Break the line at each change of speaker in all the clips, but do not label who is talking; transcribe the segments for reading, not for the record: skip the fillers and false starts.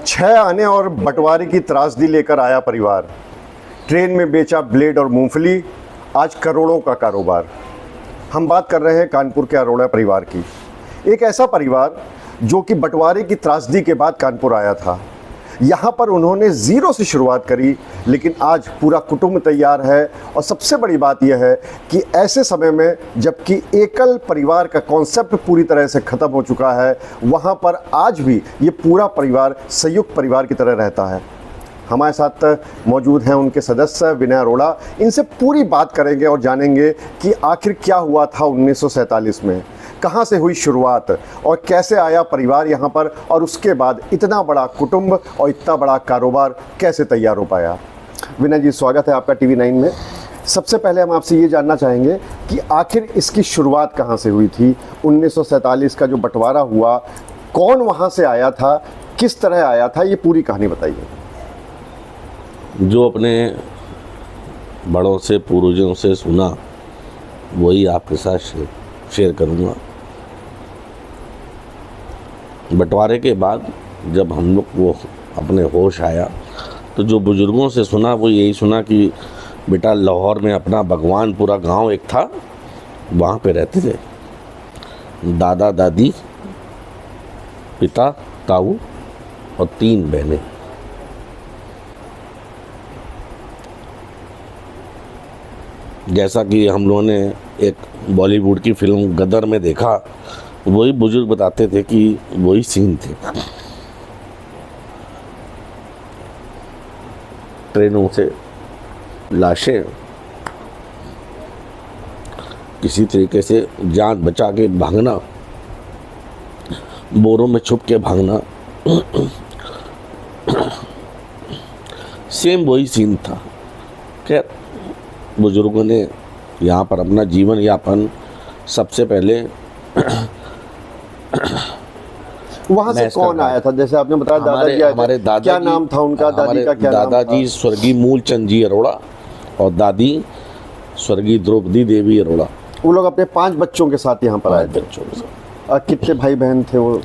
6 आने और बंटवारे की त्रासदी लेकर आया परिवार। ट्रेन में बेचा ब्लेड और मूंगफली, आज करोड़ों का कारोबार। हम बात कर रहे हैं कानपुर के अरोड़ा परिवार की। एक ऐसा परिवार जो कि बंटवारे की त्रासदी के बाद कानपुर आया था। यहाँ पर उन्होंने ज़ीरो से शुरुआत करी, लेकिन आज पूरा कुटुंब तैयार है। और सबसे बड़ी बात यह है कि ऐसे समय में जबकि एकल परिवार का कॉन्सेप्ट पूरी तरह से ख़त्म हो चुका है, वहाँ पर आज भी ये पूरा परिवार संयुक्त परिवार की तरह रहता है। हमारे साथ मौजूद हैं उनके सदस्य विनय अरोड़ा। इनसे पूरी बात करेंगे और जानेंगे कि आखिर क्या हुआ था 1947 में, कहाँ से हुई शुरुआत और कैसे आया परिवार यहाँ पर, और उसके बाद इतना बड़ा कुटुंब और इतना बड़ा कारोबार कैसे तैयार हो पाया। विनय जी, स्वागत है आपका TV9 में। सबसे पहले हम आपसे ये जानना चाहेंगे कि आखिर इसकी शुरुआत कहाँ से हुई थी। 1947 का जो बंटवारा हुआ, कौन वहाँ से आया था, किस तरह आया था, ये पूरी कहानी बताइए।
जो अपने बड़ों से पूर्वजों से सुना वही आपके साथ शेयर करूँगा। बंटवारे के बाद जब हम लोग को अपने होश आया तो जो बुज़ुर्गों से सुना वो यही सुना कि बेटा लाहौर में अपना भगवानपुरा गांव एक था, वहाँ पे रहते थे दादा दादी, पिता, ताऊ और 3 बहनें। जैसा कि हम लोगों ने एक बॉलीवुड की फिल्म गदर में देखा, वही बुजुर्ग बताते थे कि वही सीन थे। ट्रेनों से लाशें किसी तरीके से जान बचा के भागना, बोरों में छुप के भागना, सेम वही सीन था। खैर, बुजुर्गों ने यहाँ पर अपना जीवन यापन सबसे पहले
वहाँ से कौन आया था? जैसे आपने बताया दादाजी,
हमारे दादा,
क्या नाम था उनका? दादी का क्या नाम था?
दादाजी स्वर्गीय मूलचंद जी अरोड़ा और दादी स्वर्गीय द्रौपदी देवी अरोड़ा।
वो लोग अपने 5 बच्चों के साथ यहाँ पर आए थे।
बच्चों के साथ।
कितने भाई बहन थे वो?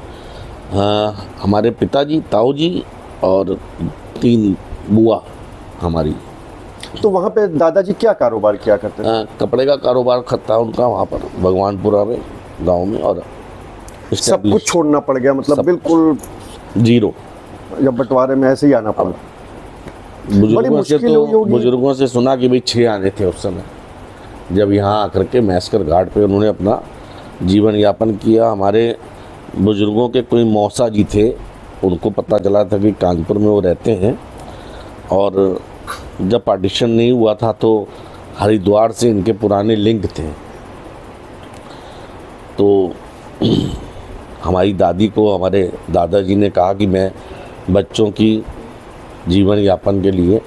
हमारे पिताजी, ताऊ जी और 3 बुआ हमारी।
तो वहाँ पे दादाजी क्या कारोबार किया करते थे?
कपड़े का कारोबार था उनका वहाँ पर भगवानपुरा में, गांव में। और
सब कुछ छोड़ना पड़ गया, मतलब बिल्कुल
जीरो।
जब बंटवारे में ऐसे ही आना पड़ा।
बुजुर्गों से सुना कि भाई 6 आने थे उस समय, जब यहाँ आकर के मैस्कर घाट पे उन्होंने अपना जीवन यापन किया। हमारे बुजुर्गों के कोई मौसा जी थे, उनको पता चला था कि कानपुर में वो रहते हैं, और जब पार्टीशन नहीं हुआ था तो हरिद्वार से इनके पुराने लिंक थे। तो हमारी दादी को हमारे दादाजी ने कहा कि मैं बच्चों की जीवन यापन के लिए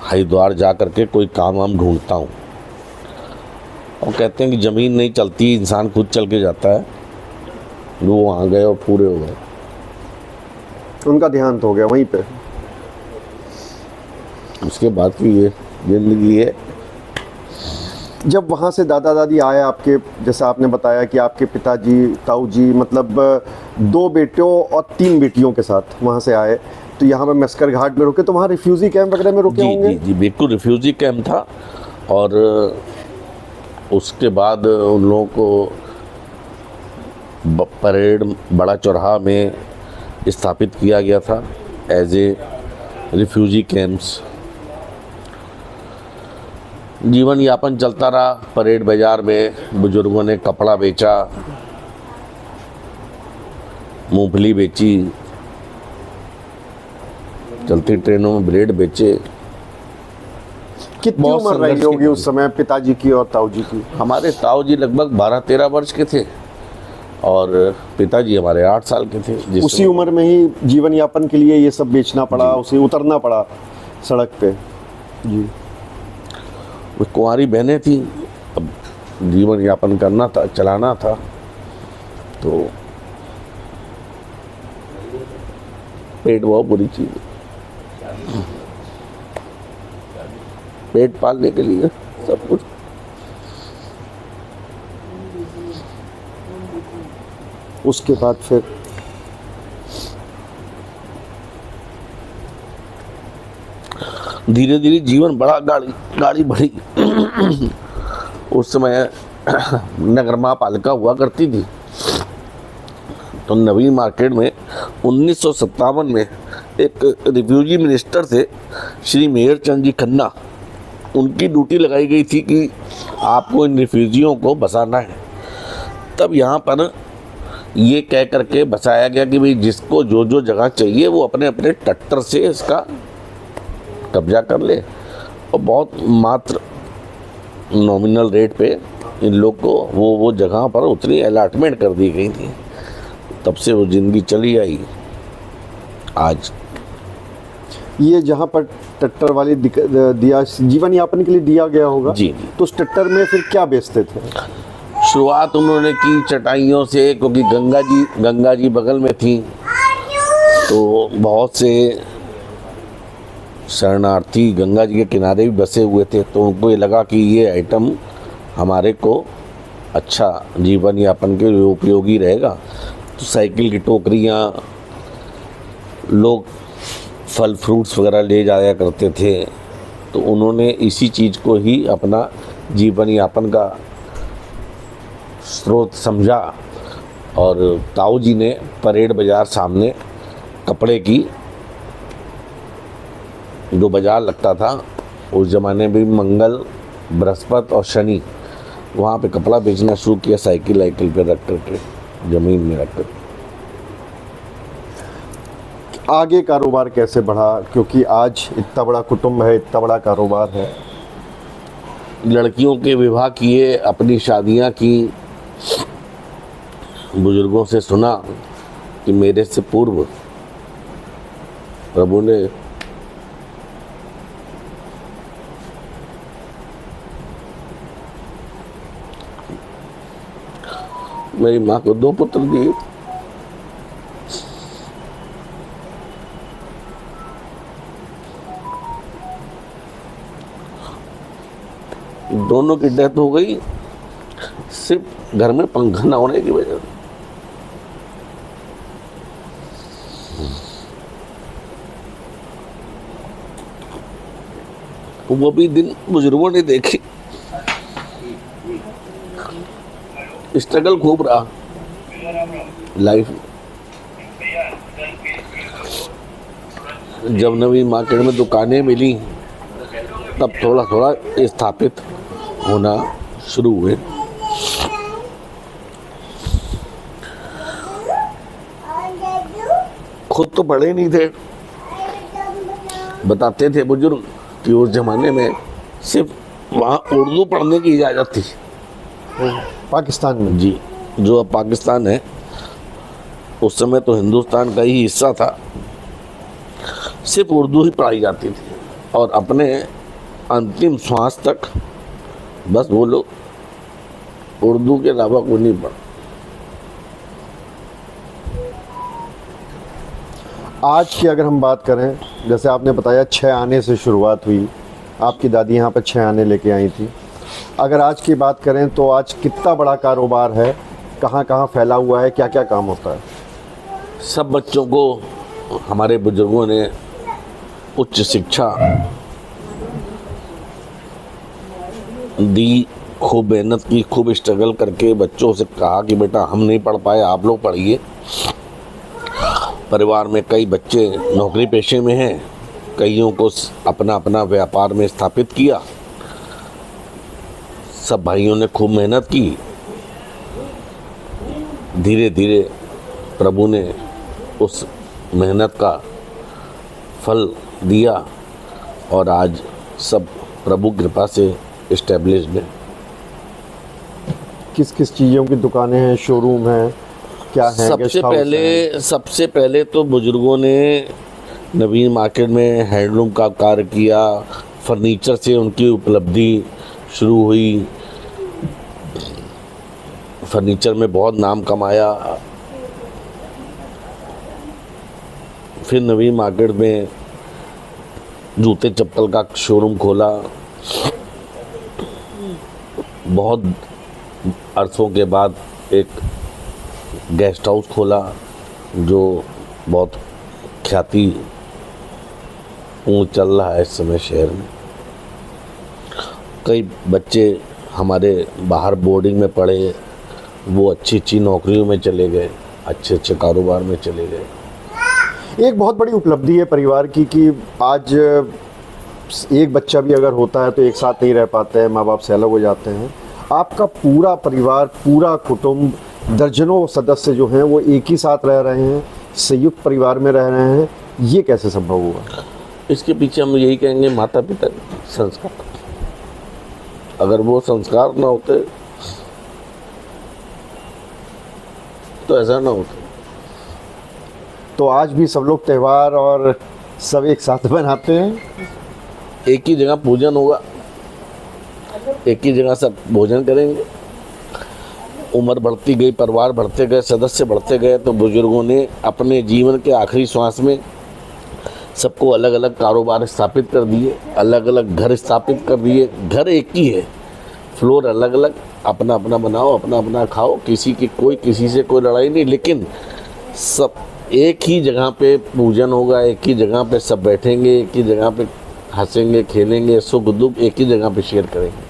हरिद्वार जा कर के कोई काम वाम ढूंढता हूँ। और कहते हैं कि ज़मीन नहीं चलती, इंसान खुद चल के जाता है। वो वहाँ गए और पूरे हो गए।
उनका देहांत हो गया वहीं पे।
उसके बाद की ये जिंदगी है।
जब वहाँ से दादा दादी आए आपके, जैसा आपने बताया कि आपके पिताजी, ताऊ जी, मतलब 2 बेटों और 3 बेटियों के साथ वहाँ से आए, तो यहाँ पे मैस्कर घाट में रुके। तो वहाँ रिफ्यूजी कैंप वगैरह में रुके होंगे?
जी जी, बिल्कुल रिफ्यूजी कैंप था। और उसके बाद उन लोगों को परेड बड़ा चौराहा में स्थापित किया गया था एज ए रिफ्यूजी कैंप्स। जीवन यापन चलता रहा। परेड बाज़ार में बुजुर्गों ने कपड़ा बेचा, मूंगफली बेची, चलती ट्रेनों में ब्रेड बेचे।
कितनी उम्र रही होगी उस समय पिताजी की और ताऊ जी की?
हमारे ताऊ जी लगभग 12-13 वर्ष के थे और पिताजी हमारे 8 साल के थे।
उसी उम्र में ही जीवन यापन के लिए ये सब बेचना पड़ा, उसे उतरना पड़ा सड़क पे। जी,
वो कुंवारी बहनें थी, अब जीवन यापन करना था, चलाना था, तो पेट बहुत बुरी चीज़ है। पेट पालने के लिए सब कुछ।
उसके बाद फिर
धीरे धीरे जीवन बढ़ा, गाड़ी बढ़ी। उस समय नगर महापालिका हुआ करती थी, तो नवीन मार्केट में 1957 में एक रिफ्यूजी मिनिस्टर थे श्री मेहर चंद जी खन्ना, उनकी ड्यूटी लगाई गई थी कि आपको इन रिफ्यूजियों को बसाना है। तब यहाँ पर ये कह करके बसाया गया कि भाई जिसको जो जो जगह चाहिए वो अपने अपने ट्रैक्टर से इसका कब्जा कर ले, और बहुत मात्र नॉमिनल रेट पे इन लोग को वो जगह पर उतनी अलॉटमेंट कर दी गई थी। तब से वो ज़िंदगी चली आई आज।
ये जहाँ पर ट्रैक्टर वाली दिया जीवन यापन के लिए दिया गया होगा
जी।
तो उस ट्रैक्टर में फिर क्या बेचते थे?
शुरुआत उन्होंने की चटाइयों से, क्योंकि गंगा जी बगल में थी, तो बहुत से शरणार्थी गंगा जी के किनारे भी बसे हुए थे, तो उनको ये लगा कि ये आइटम हमारे को अच्छा जीवन यापन के लिए उपयोगी रहेगा। तो साइकिल की टोकरियाँ, लोग फल फ्रूट्स वगैरह ले जाया करते थे, तो उन्होंने इसी चीज़ को ही अपना जीवन यापन का स्रोत समझा। और ताऊ जी ने परेड बाज़ार सामने कपड़े की जो बाज़ार लगता था उस ज़माने में, मंगल, बृहस्पति और शनि, वहाँ पे कपड़ा बेचना शुरू किया, साइकिल पे रख करके, ज़मीन में रख कर।
आगे कारोबार कैसे बढ़ा, क्योंकि आज इतना बड़ा कुटुंब है, इतना बड़ा कारोबार है?
लड़कियों के विवाह किए, अपनी शादियां की। बुजुर्गों से सुना कि मेरे से पूर्व प्रभु ने मेरी माँ को 2 पुत्र दिए। दोनों की डेथ हो गई सिर्फ घर में पंखा न होने की वजह से। वो भी दिन बुजुर्गों ने देखी। स्ट्रगल खूब रहा लाइफ में। जब नवी मार्केट में दुकानें मिली तब थोड़ा थोड़ा स्थापित होना शुरू हुए। खुद तो पढ़े नहीं थे, बताते थे बुजुर्ग कि उस जमाने में सिर्फ वहाँ उर्दू पढ़ने की इजाज़त थी
पाकिस्तान में।
जी, जो अब पाकिस्तान है, उस समय तो हिंदुस्तान का ही हिस्सा था, सिर्फ उर्दू ही पढ़ाई जाती थी और अपने अंतिम श्वास तक बस वो लोग उर्दू के अलावा कोई नहीं पढ़ा।
आज की अगर हम बात करें, जैसे आपने बताया 6 आने से शुरुआत हुई, आपकी दादी यहाँ पर 6 आने लेके आई थी। अगर आज की बात करें तो आज कितना बड़ा कारोबार है, कहाँ कहाँ फैला हुआ है, क्या क्या काम होता है?
सब बच्चों को हमारे बुजुर्गों ने उच्च शिक्षा दी, खूब मेहनत की, खूब स्ट्रगल करके बच्चों से कहा कि बेटा हम नहीं पढ़ पाए, आप लोग पढ़िए। परिवार में कई बच्चे नौकरी पेशे में हैं, कईयों को अपना अपना व्यापार में स्थापित किया। सब भाइयों ने खूब मेहनत की। धीरे धीरे प्रभु ने उस मेहनत का फल दिया और आज सब प्रभु कृपा से इस्टेब्लिश्ड है।
किस किस चीज़ों की दुकानें हैं, शोरूम हैं, क्या है?
सबसे पहले तो बुजुर्गों ने नवीन मार्केट में हैंडलूम का कार्य किया, फर्नीचर से उनकी उपलब्धि शुरू हुई, फर्नीचर में बहुत नाम कमाया। फिर नवीन मार्केट में जूते चप्पल का शोरूम खोला। बहुत अरसों के बाद एक गेस्ट हाउस खोला जो बहुत ख्याति सुकून चल रहा है इस समय शहर में। कई बच्चे हमारे बाहर बोर्डिंग में पढ़े, वो अच्छी अच्छी नौकरियों में चले गए, अच्छे अच्छे कारोबार में चले गए।
एक बहुत बड़ी उपलब्धि है परिवार की कि आज एक बच्चा भी अगर होता है तो एक साथ नहीं रह पाते हैं, माँ बाप से अलग हो जाते हैं। आपका पूरा परिवार, पूरा कुटुंब, दर्जनों सदस्य जो हैं वो एक ही साथ रह रहे हैं, संयुक्त परिवार में रह रहे हैं, ये कैसे संभव हुआ?
इसके पीछे हम यही कहेंगे माता पिता के संस्कार। अगर वो संस्कार ना होते तो ऐसा ना होता।
तो आज भी सब लोग त्यौहार और सब एक साथ बनाते हैं।
एक ही जगह पूजन होगा, एक ही जगह सब भोजन करेंगे। उम्र बढ़ती गई, परिवार बढ़ते गए, सदस्य बढ़ते गए, तो बुजुर्गों ने अपने जीवन के आखिरी श्वास में सबको अलग अलग कारोबार स्थापित कर दिए, अलग अलग घर स्थापित कर दिए। घर एक ही है, फ्लोर अलग अलग, अपना अपना बनाओ, अपना अपना खाओ, किसी से कोई लड़ाई नहीं, लेकिन सब एक ही जगह पे पूजन होगा, एक ही जगह पे सब बैठेंगे, एक ही जगह पे हंसेंगे, खेलेंगे, सुख दुख एक ही जगह पे शेयर करेंगे।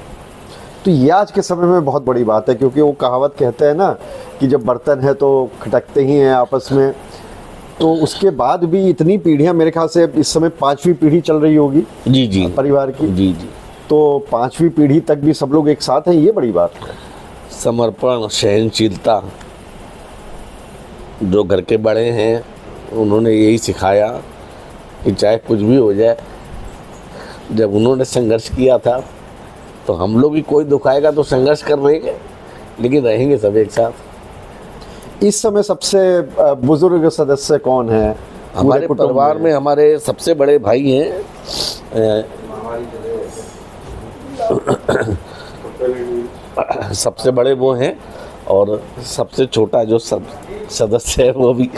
तो ये आज के समय में बहुत बड़ी बात है, क्योंकि वो कहावत कहते हैं ना कि जब बर्तन है तो खटकते ही हैं आपस में। तो उसके बाद भी इतनी पीढ़ियां, मेरे ख्याल से इस समय 5वीं पीढ़ी चल रही होगी
जी जी
परिवार की।
जी जी।
तो 5वीं पीढ़ी तक भी सब लोग एक साथ हैं, ये बड़ी बात है।
समर्पण, सहनशीलता, जो घर के बड़े हैं उन्होंने यही सिखाया कि चाहे कुछ भी हो जाए। जब उन्होंने संघर्ष किया था तो हम लोग भी, कोई दुख आएगा तो संघर्ष कर रहेंगे, लेकिन रहेंगे सब एक साथ।
इस समय सबसे बुजुर्ग सदस्य कौन है
हमारे परिवार में? हमारे सबसे बड़े भाई हैं, सबसे बड़े वो हैं, और सबसे छोटा जो सदस्य है वो भी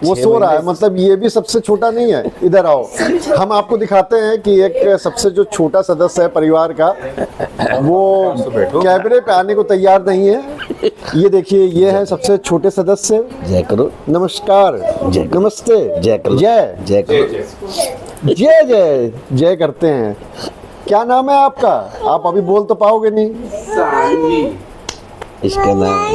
वो सो रहा है। मतलब ये भी सबसे छोटा नहीं है। इधर आओ, हम आपको दिखाते हैं कि एक सबसे जो छोटा सदस्य है परिवार का, वो कैमरे पे आने को तैयार नहीं है। ये देखिए, ये है सबसे छोटे सदस्य।
जय करो,
नमस्कार,
जय,
नमस्ते,
जय करो,
जय
जय करो,
जय जय जय करते हैं। क्या नाम है आपका? आप अभी बोल तो पाओगे नहीं।
इसका नाम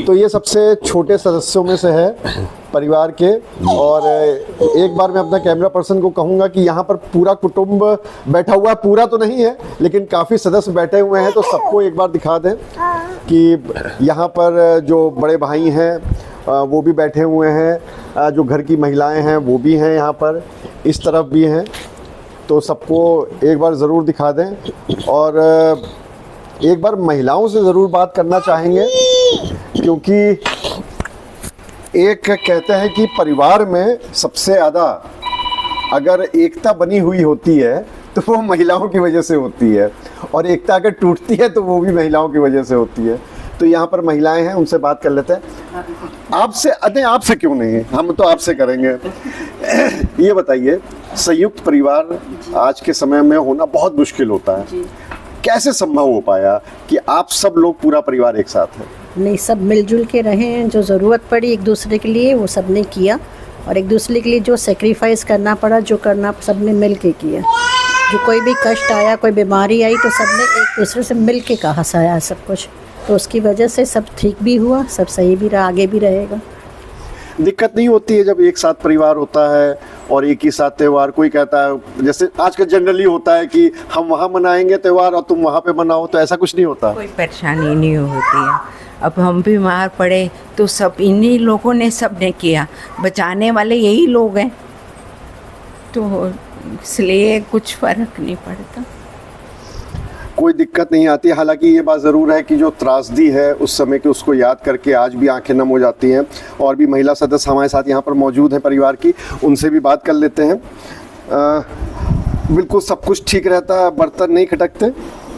तो ये सबसे छोटे सदस्यों में से है परिवार के। और एक बार मैं अपना कैमरा पर्सन को कहूँगा कि यहाँ पर पूरा कुटुंब बैठा हुआ है। पूरा तो नहीं है, लेकिन काफ़ी सदस्य बैठे हुए हैं, तो सबको एक बार दिखा दें कि यहाँ पर जो बड़े भाई हैं वो भी बैठे हुए हैं, जो घर की महिलाएं हैं वो भी हैं यहाँ पर, इस तरफ भी हैं। तो सबको एक बार ज़रूर दिखा दें। और एक बार महिलाओं से ज़रूर बात करना चाहेंगे, क्योंकि एक कहते हैं कि परिवार में सबसे ज़्यादा अगर एकता बनी हुई होती है तो वो महिलाओं की वजह से होती है, और एकता अगर टूटती है तो वो भी महिलाओं की वजह से होती है। तो यहाँ पर महिलाएं हैं, उनसे बात कर लेते हैं। आपसे, अरे आपसे क्यों नहीं, हम तो आपसे करेंगे। ये बताइए, संयुक्त परिवार आज के समय में होना बहुत मुश्किल होता है, कैसे संभव हो पाया कि आप सब लोग, पूरा परिवार एक साथ है?
नहीं, सब मिलजुल के रहे हैं। जो ज़रूरत पड़ी एक दूसरे के लिए वो सब ने किया, और एक दूसरे के लिए जो सेक्रीफाइस करना पड़ा, जो करना सब ने मिल के किया। जो कोई भी कष्ट आया, कोई बीमारी आई, तो सब ने एक दूसरे से मिल के कहा सहाया सब कुछ। तो उसकी वजह से सब ठीक भी हुआ, सब सही भी रहा, आगे भी रहेगा।
दिक्कत नहीं होती है जब एक साथ परिवार होता है और एक ही साथ त्यौहार? कोई कहता है, जैसे आजकल जनरली होता है कि हम वहाँ मनाएंगे त्यौहार और तुम वहाँ पे मनाओ, तो ऐसा कुछ नहीं होता?
कोई परेशानी नहीं होती है। अब हम बीमार पड़े तो सब इन्हीं लोगों ने, सब ने किया, बचाने वाले यही लोग हैं, तो इसलिए कुछ फ़र्क नहीं पड़ता,
कोई दिक्कत नहीं आती। हालांकि ये बात ज़रूर है कि जो त्रासदी है उस समय की, उसको याद करके आज भी आंखें नम हो जाती हैं। और भी महिला सदस्य हमारे साथ यहाँ पर मौजूद हैं परिवार की, उनसे भी बात कर लेते हैं। बिल्कुल सब कुछ ठीक रहता है, बर्तन नहीं खटकते?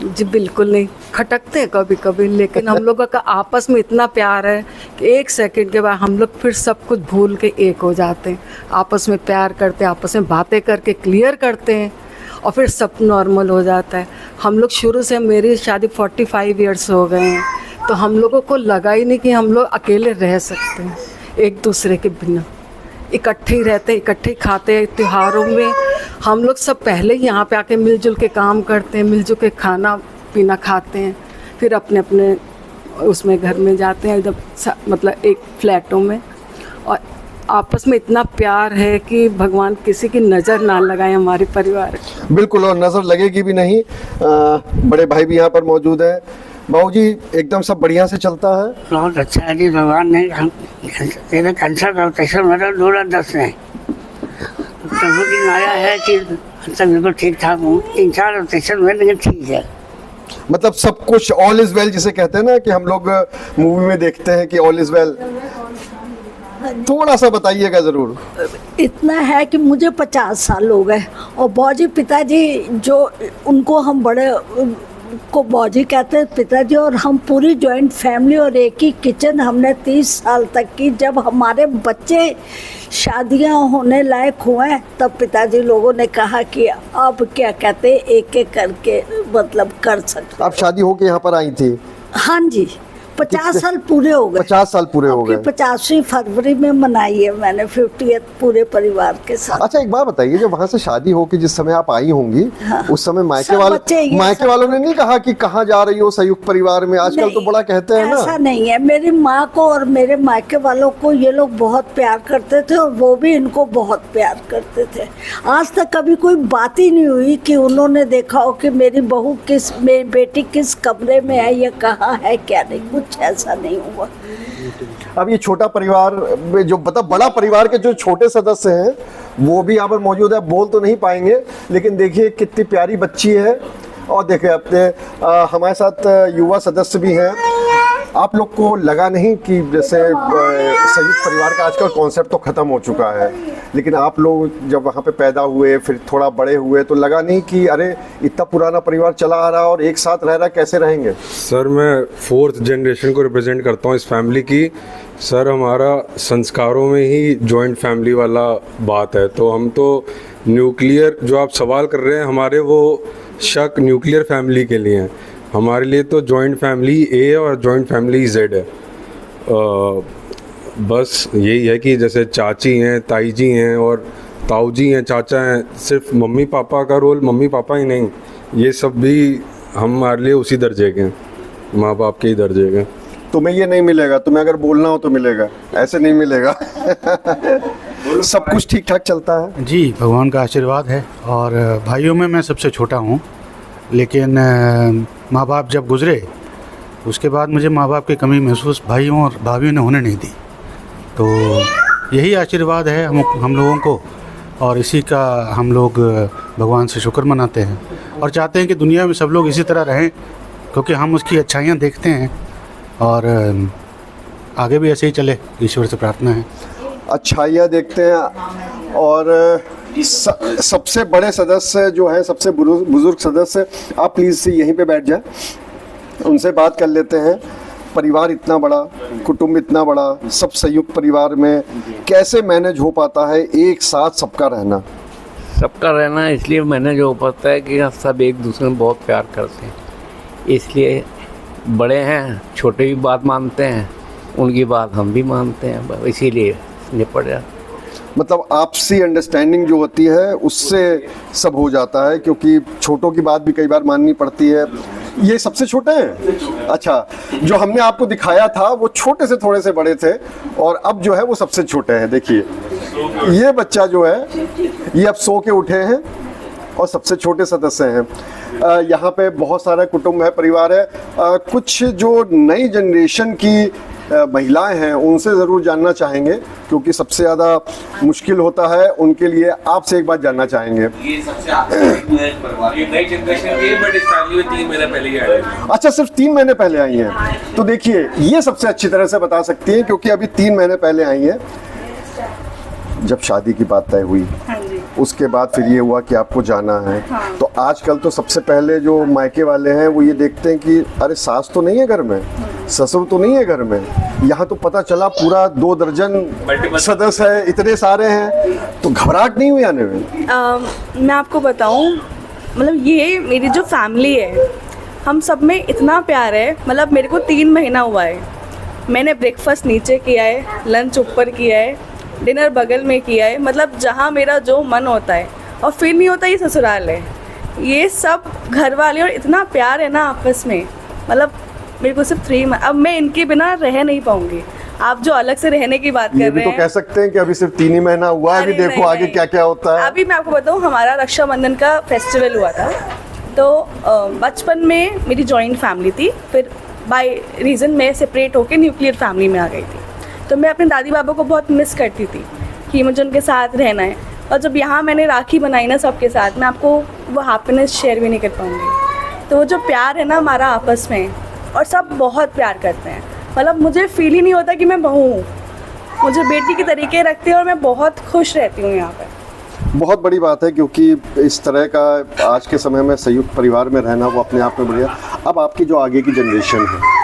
जी बिल्कुल नहीं, खटकते हैं कभी कभी, लेकिन हम लोगों का आपस में इतना प्यार है कि एक सेकंड के बाद हम लोग फिर सब कुछ भूल के एक हो जाते हैं। आपस में प्यार करते हैं, आपस में बातें करके क्लियर करते हैं, और फिर सब नॉर्मल हो जाता है। हम लोग शुरू से, मेरी शादी 45 ईयर्स हो गए हैं, तो हम लोगों को लगा ही नहीं कि हम लोग अकेले रह सकते हैं। एक दूसरे के बिना इकट्ठे ही रहते, इकट्ठे ही खाते। त्योहारों में हम लोग सब पहले ही यहाँ पे आके मिलजुल के काम करते हैं, मिलजुल के खाना पीना खाते हैं, फिर अपने अपने उसमें घर में जाते हैं, एकदम मतलब एक फ्लैटों में। और आपस में इतना प्यार है कि भगवान किसी की नज़र ना लगाए हमारे परिवार।
बिल्कुल, और नज़र लगेगी भी नहीं। बड़े भाई भी यहाँ पर मौजूद हैं। बाबू जी, एकदम सब बढ़िया से चलता है?
बहुत अच्छा है जी, भगवान ने मेरा कैंसर का ऑपरेशन मेरा 2010 में प्रभु दिन आया है कि सब बिल्कुल ठीक ठाक हूँ। 3-4 ऑपरेशन हुए लेकिन ठीक है।
मतलब सब कुछ ऑल इज वेल जिसे कहते हैं ना, कि हम लोग मूवी में देखते हैं कि ऑल इज वेल। थोड़ा सा बताइएगा ज़रूर।
इतना है कि मुझे 50 साल हो गए और बौजी पिताजी जो उनको हम बड़े को बौजी कहते हैं पिताजी, और हम पूरी जॉइंट फैमिली और एक ही किचन हमने 30 साल तक की। जब हमारे बच्चे शादियां होने लायक हुए तब पिताजी लोगों ने कहा कि अब क्या कहते एक एक करके मतलब कर सकते।
आप शादी होके यहाँ पर आई थी?
हाँ जी, 50 साल पूरे हो गए।
50 साल पूरे हो गए।
50वीं फरवरी में मनाई है मैंने 50th पूरे परिवार के साथ।
अच्छा, एक बात बताइए, जब वहाँ से शादी होके जिस समय आप आई होंगी, हाँ, उस समय मायके वालों ने नहीं कहा कि कहाँ जा रही हो संयुक्त परिवार में? आजकल तो बड़ा कहते हैं ना।
ऐसा नहीं है, मेरी माँ को और मेरे मायके वालों को ये लोग बहुत प्यार करते थे और वो भी इनको बहुत प्यार करते थे। आज तक कभी कोई बात ही नहीं हुई कि उन्होंने देखा हो कि मेरी बहू मेरी बेटी किस कमरे में है या कहाँ है क्या नहीं, कुछ ऐसा नहीं हुआ।
अब ये छोटा परिवार में जो मतलब बड़ा परिवार के जो छोटे सदस्य हैं वो भी यहाँ पर मौजूद है। बोल तो नहीं पाएंगे, लेकिन देखिए कितनी प्यारी बच्ची है। और देखिए अपने हमारे साथ युवा सदस्य भी हैं। आप लोग को लगा नहीं कि जैसे संयुक्त परिवार का आजकल कॉन्सेप्ट तो ख़त्म हो चुका है, लेकिन आप लोग जब वहाँ पे पैदा हुए फिर थोड़ा बड़े हुए तो लगा नहीं कि अरे इतना पुराना परिवार चला आ रहा और एक साथ रह रहा, कैसे रहेंगे?
सर, मैं 4th जनरेशन को रिप्रेजेंट करता हूँ इस फैमिली की। सर, हमारा संस्कारों में ही जॉइंट फैमिली वाला बात है। तो हम तो न्यूक्लियर जो आप सवाल कर रहे हैं, हमारे वो शक न्यूक्लियर फैमिली के लिए हैं। हमारे लिए तो जॉइंट फैमिली ए और जॉइंट फैमिली जेड है। बस यही है कि जैसे चाची हैं, ताई जी हैं और ताऊ जी हैं, चाचा हैं, सिर्फ मम्मी पापा का रोल मम्मी पापा ही नहीं, ये सब भी हमारे लिए उसी दर्जे के हैं, माँ बाप के ही दर्जे के।
तुम्हें ये नहीं मिलेगा, तुम्हें अगर बोलना हो तो मिलेगा, ऐसे नहीं मिलेगा। सब कुछ ठीक ठाक चलता है
जी, भगवान का आशीर्वाद है। और भाइयों में मैं सबसे छोटा हूँ, लेकिन माँ बाप जब गुजरे उसके बाद मुझे माँ बाप की कमी महसूस भाइयों और भाभियों ने होने नहीं दी। तो यही आशीर्वाद है हम लोगों को, और इसी का हम लोग भगवान से शुक्र मनाते हैं और चाहते हैं कि दुनिया में सब लोग इसी तरह रहें, क्योंकि हम उसकी अच्छाइयाँ देखते हैं और आगे भी ऐसे ही चले, ईश्वर से प्रार्थना है।
अच्छाइयाँ देखते हैं। और सबसे बड़े सदस्य जो हैं, सबसे बुजुर्ग सदस्य, आप प्लीज़ यहीं पे बैठ जाएं, उनसे बात कर लेते हैं। परिवार इतना बड़ा, कुटुंब इतना बड़ा, सब संयुक्त परिवार में कैसे मैनेज हो पाता है एक साथ सबका रहना?
सबका रहना इसलिए मैनेज हो पाता है कि सब एक दूसरे में बहुत प्यार करते हैं, इसलिए बड़े हैं छोटे भी बात मानते हैं, उनकी बात हम भी मानते हैं, इसीलिए निपट जाते।
मतलब आपसी अंडरस्टैंडिंग जो होती है उससे सब हो जाता है, क्योंकि छोटों की बात भी कई बार माननी पड़ती है। ये सबसे छोटे हैं? अच्छा, जो हमने आपको दिखाया था वो छोटे से थोड़े से बड़े थे और अब जो है वो सबसे छोटे हैं। देखिए ये बच्चा जो है ये अब सो के उठे हैं और सबसे छोटे सदस्य हैं। यहाँ पे बहुत सारा कुटुंब है, परिवार है। कुछ जो नई जनरेशन की महिलाएं हैं उनसे ज़रूर जानना चाहेंगे, क्योंकि सबसे ज़्यादा मुश्किल होता है उनके लिए। आपसे एक बात जानना चाहेंगे।
ये सबसे नई जनरेशन की, बट इस फैमिली में 3 महीने पहले ही आई है।
अच्छा, सिर्फ 3 महीने पहले आई हैं। तो देखिए ये सबसे अच्छी तरह से बता सकती हैं, क्योंकि अभी 3 महीने पहले आई हैं। जब शादी की बात तय हुई, उसके बाद फिर ये हुआ कि आपको जाना है, तो आजकल तो सबसे पहले जो मायके वाले हैं वो ये देखते हैं कि अरे सास तो नहीं है घर में, ससुर तो नहीं है घर में। यहाँ तो पता चला पूरा 2 दर्जन सदस्य है, इतने सारे हैं, तो घबराहट नहीं हुई आने में?
मैं आपको बताऊँ, मतलब ये मेरी जो फैमिली है, हम सब में इतना प्यार है। मतलब मेरे को 3 महीना हुआ है मैंने ब्रेकफास्ट नीचे किया है, लंच ऊपर किया है, डिनर बगल में किया है, मतलब जहाँ मेरा जो मन होता है और फील नहीं होता ये ससुराल है। ये सब घर वाले और इतना प्यार है ना आपस में, मतलब मेरे को सिर्फ 3 अब मैं इनके बिना रह नहीं पाऊंगी। आप जो अलग से रहने की बात कर
ये
रहे
भी
हैं,
तो कह सकते हैं कि अभी सिर्फ 3 ही महीना हुआ है, अभी
अरे
देखो
नहीं,
आगे
नहीं।
क्या क्या होता है।
अभी मैं आपको बताऊँ, हमारा रक्षाबंधन का फेस्टिवल हुआ था, तो बचपन में मेरी जॉइंट फैमिली थी, फिर बाय रीज़न मैं सेपरेट होकर न्यूक्लियर फैमिली में आ गई थी। तो मैं अपने दादी बाबा को बहुत मिस करती थी कि मुझे उनके साथ रहना है। और जब यहाँ मैंने राखी बनाई ना सबके साथ, मैं आपको वो हैप्पीनेस शेयर भी नहीं कर पाऊँगी। तो वो जो प्यार है ना हमारा आपस में, और सब बहुत प्यार करते हैं, मतलब मुझे फील ही नहीं होता कि मैं बहू हूँ, मुझे बेटी के तरीके रखते हैं और मैं बहुत खुश रहती हूँ यहाँ पर।
बहुत बड़ी बात है, क्योंकि इस तरह का आज के समय में संयुक्त परिवार में रहना वो अपने आप में बढ़िया। अब आपकी जो आगे की जनरेशन है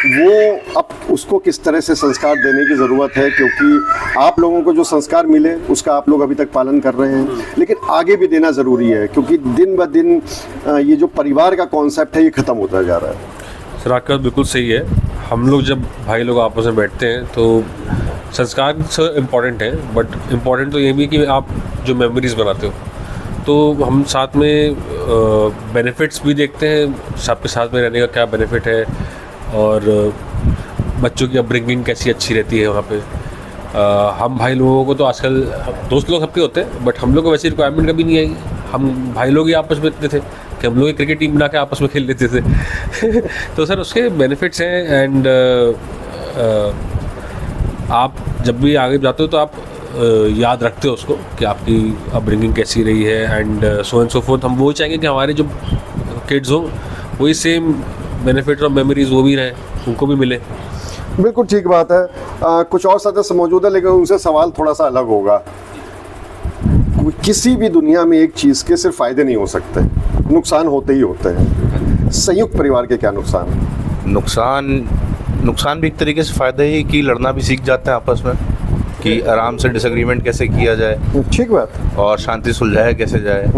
वो अब उसको किस तरह से संस्कार देने की ज़रूरत है, क्योंकि आप लोगों को जो संस्कार मिले उसका आप लोग अभी तक पालन कर रहे हैं, लेकिन आगे भी देना ज़रूरी है, क्योंकि दिन ब दिन ये जो परिवार का कॉन्सेप्ट है ये ख़त्म होता जा रहा है।
सर आपका बिल्कुल सही है। हम लोग जब भाई लोग आपस में बैठते हैं तो संस्कार सर इम्पॉर्टेंट है, बट इम्पॉर्टेंट तो ये भी कि आप जो मेमोरीज़ बनाते हो, तो हम साथ में बेनिफिट्स भी देखते हैं, सबके साथ में रहने का क्या बेनिफिट है, और बच्चों की अपब्रिंगिंग कैसी अच्छी रहती है वहाँ पे। हम भाई लोगों को तो आजकल दोस्त लोग सबके होते हैं, बट हम लोग को वैसी रिक्वायरमेंट कभी नहीं आई। हम भाई लोग ही आपस में इतने थे कि हम लोग क्रिकेट टीम बना के आपस में खेल लेते थे तो सर उसके बेनिफिट्स हैं। एंड आप जब भी आगे जाते हो तो आप याद रखते हो उसको कि आपकी अपब्रिंगिंग कैसी रही है, and so and so fourth. हम वो चाहेंगे कि हमारे जो किड्स हो वही सेम बेनिफिट्स और मेमोरीज वो भी रहें, उनको भी मिले।
बिल्कुल ठीक बात है। कुछ और सदस्य मौजूद है, लेकिन उनसे सवाल थोड़ा सा अलग होगा। किसी भी दुनिया में एक चीज़ के सिर्फ फ़ायदे नहीं हो सकते, नुकसान होते ही होते हैं। संयुक्त परिवार के क्या नुकसान है?
नुकसान भी एक तरीके से फ़ायदा ही कि लड़ना भी सीख जाते हैं आपस में, कि आराम से डिसएग्रीमेंट कैसे किया जाए,
ठीक बात,
और शांति सुलझाया कैसे जाए।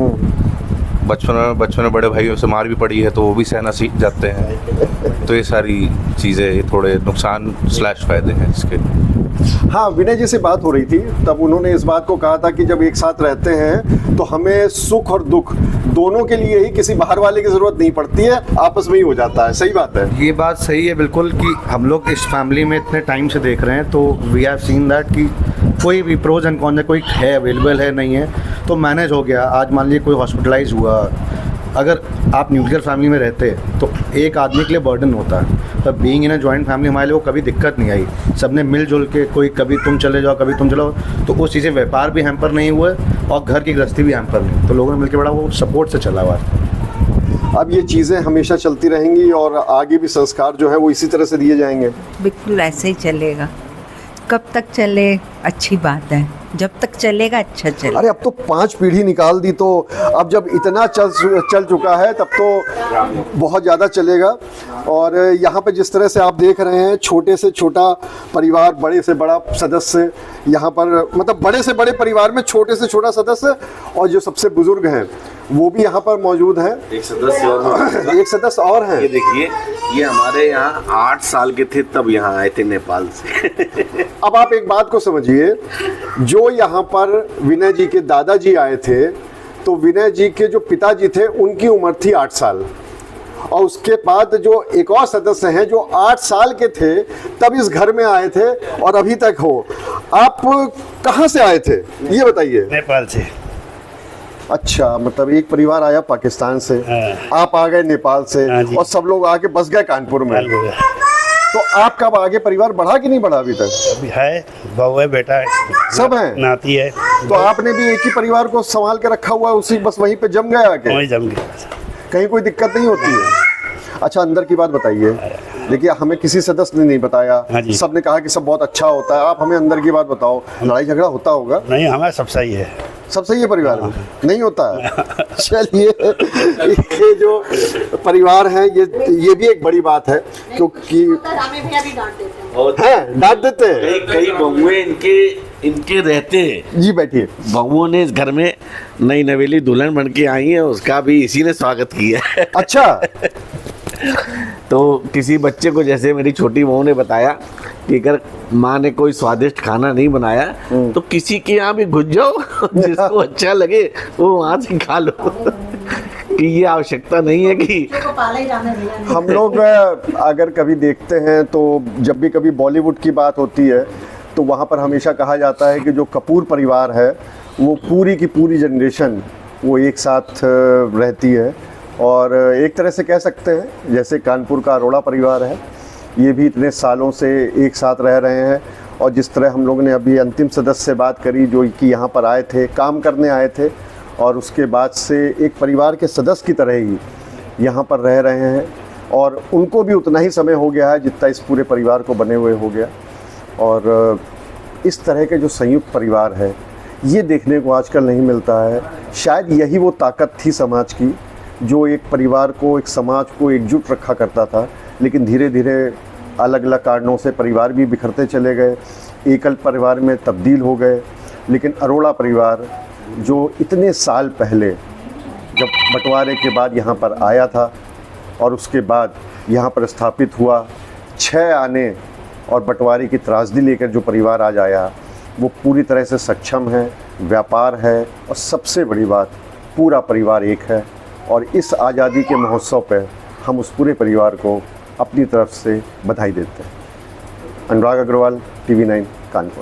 बचपन में बड़े भाइयों से मार भी पड़ी है तो वो भी सहना सीख जाते हैं। तो ये सारी चीज़ें थोड़े नुकसान / फ़ायदे हैं इसके।
हाँ, विनय जी से बात हो रही थी, तब उन्होंने इस बात को कहा था कि जब एक साथ रहते हैं तो हमें सुख और दुख दोनों के लिए ही किसी बाहर वाले की ज़रूरत नहीं पड़ती है, आपस में ही हो जाता है। सही बात है,
ये बात सही है बिल्कुल, कि हम लोग इस फैमिली में इतने टाइम से देख रहे हैं, तो वी हैव सीन दैट कि कोई भी प्रोज एंड कॉन्स है, कोई है अवेलेबल है नहीं है तो मैनेज हो गया। आज मान लीजिए कोई हॉस्पिटलाइज हुआ, अगर आप न्यूक्लियर फैमिली में रहते तो एक आदमी के लिए बर्डन होता है, तब being in a joint family हमारे लिए वो कभी दिक्कत नहीं आई। सबने मिलजुल के, कोई कभी तुम चले जाओ कभी तुम चलो, तो उस चीज़ से व्यापार भी हैम्पर नहीं हुआ और घर की गृहस्थी भी हैम्पर नहीं, तो लोगों ने मिलकर बड़ा वो सपोर्ट से चला हुआ है।
अब ये चीज़ें हमेशा चलती रहेंगी और आगे भी संस्कार जो है वो इसी तरह से दिए जाएंगे।
बिल्कुल ऐसे ही चलेगा। कब तक चले अच्छी बात है, जब तक चलेगा अच्छा चलेगा।
अरे अब तो 5 पीढ़ी निकाल दी, तो अब जब इतना चल चुका है तब तो बहुत ज़्यादा चलेगा। और यहाँ पे जिस तरह से आप देख रहे हैं, छोटे से छोटा परिवार, बड़े से बड़ा सदस्य यहाँ पर, मतलब बड़े से बड़े परिवार में छोटे से छोटा सदस्य, और जो सबसे बुजुर्ग हैं वो भी यहाँ पर मौजूद हैं।
एक सदस्य और हैं।
ये देखिए, ये हमारे यहाँ 8 साल के थे तब यहाँ आए थे नेपाल से
अब आप एक बात को समझिए, जो यहाँ पर विनय जी के दादाजी आए थे, तो विनय जी के जो पिताजी थे उनकी उम्र थी 8 साल, और उसके बाद जो एक और सदस्य हैं जो 8 साल के थे तब इस घर में आए थे और अभी तक हो। आप कहाँ से आए थे ये बताइए?
नेपाल से।
अच्छा, मतलब एक परिवार आया पाकिस्तान से, आप आ गए नेपाल से, और सब लोग आके बस गए कानपुर में। तो आपका आगे परिवार बढ़ा कि नहीं बढ़ा अभी तक?
अभी है, बहू है, बेटा है,
सब है,
नाती है।
तो आपने भी एक ही परिवार को संभाल के रखा हुआ है, उसी बस वहीं पे जम गया आके?
वहीं जम गया,
कहीं कोई दिक्कत नहीं होती है? अच्छा, अंदर की बात बताइए। देखिए, हमें किसी सदस्य ने नहीं बताया, सबने कहा कि सब बहुत अच्छा होता है, आप हमें अंदर की बात बताओ। लड़ाई झगड़ा होता होगा?
नहीं, हमारा सब सही है।
सब सही है परिवार में? नहीं होता है? चलिए, ये जो परिवार है ये भी एक बड़ी बात है, क्योंकि डांट देते हैं।
कई बहुएं इनके रहते हैं।
जी बैठिए।
बहुओं ने इस घर में नई नवेली दुल्हन बन के आई है, उसका भी इसी ने स्वागत किया है।
अच्छा
तो किसी बच्चे को, जैसे मेरी छोटी बहू ने बताया कि अगर माँ ने कोई स्वादिष्ट खाना नहीं बनाया तो किसी के यहाँ भी घुस जाओ, जिसको अच्छा लगे वो वहाँ से खा लो। कि ये आवश्यकता नहीं है कि
हम लोग अगर कभी देखते हैं तो जब भी कभी बॉलीवुड की बात होती है तो वहाँ पर हमेशा कहा जाता है कि जो कपूर परिवार है वो पूरी की पूरी जनरेशन वो एक साथ रहती है। और एक तरह से कह सकते हैं जैसे कानपुर का अरोड़ा परिवार है, ये भी इतने सालों से एक साथ रह रहे हैं। और जिस तरह हम लोगों ने अभी अंतिम सदस्य से बात करी जो कि यहाँ पर आए थे, काम करने आए थे और उसके बाद से एक परिवार के सदस्य की तरह ही यहाँ पर रह रहे हैं, और उनको भी उतना ही समय हो गया है जितना इस पूरे परिवार को बने हुए हो गया। और इस तरह के जो संयुक्त परिवार है ये देखने को आजकल नहीं मिलता है। शायद यही वो ताकत थी समाज की जो एक परिवार को, एक समाज को एकजुट रखा करता था। लेकिन धीरे धीरे अलग अलग कारणों से परिवार भी बिखरते चले गए, एकल परिवार में तब्दील हो गए। लेकिन अरोड़ा परिवार जो इतने साल पहले जब बंटवारे के बाद यहाँ पर आया था और उसके बाद यहाँ पर स्थापित हुआ, 6 आने और बंटवारे की त्रासदी लेकर जो परिवार आज आया वो पूरी तरह से सक्षम है, व्यापार है और सबसे बड़ी बात पूरा परिवार एक है। और इस आज़ादी के महोत्सव पर हम उस पूरे परिवार को अपनी तरफ से बधाई देते हैं। अनुराग अग्रवाल, TV9 कानपुर।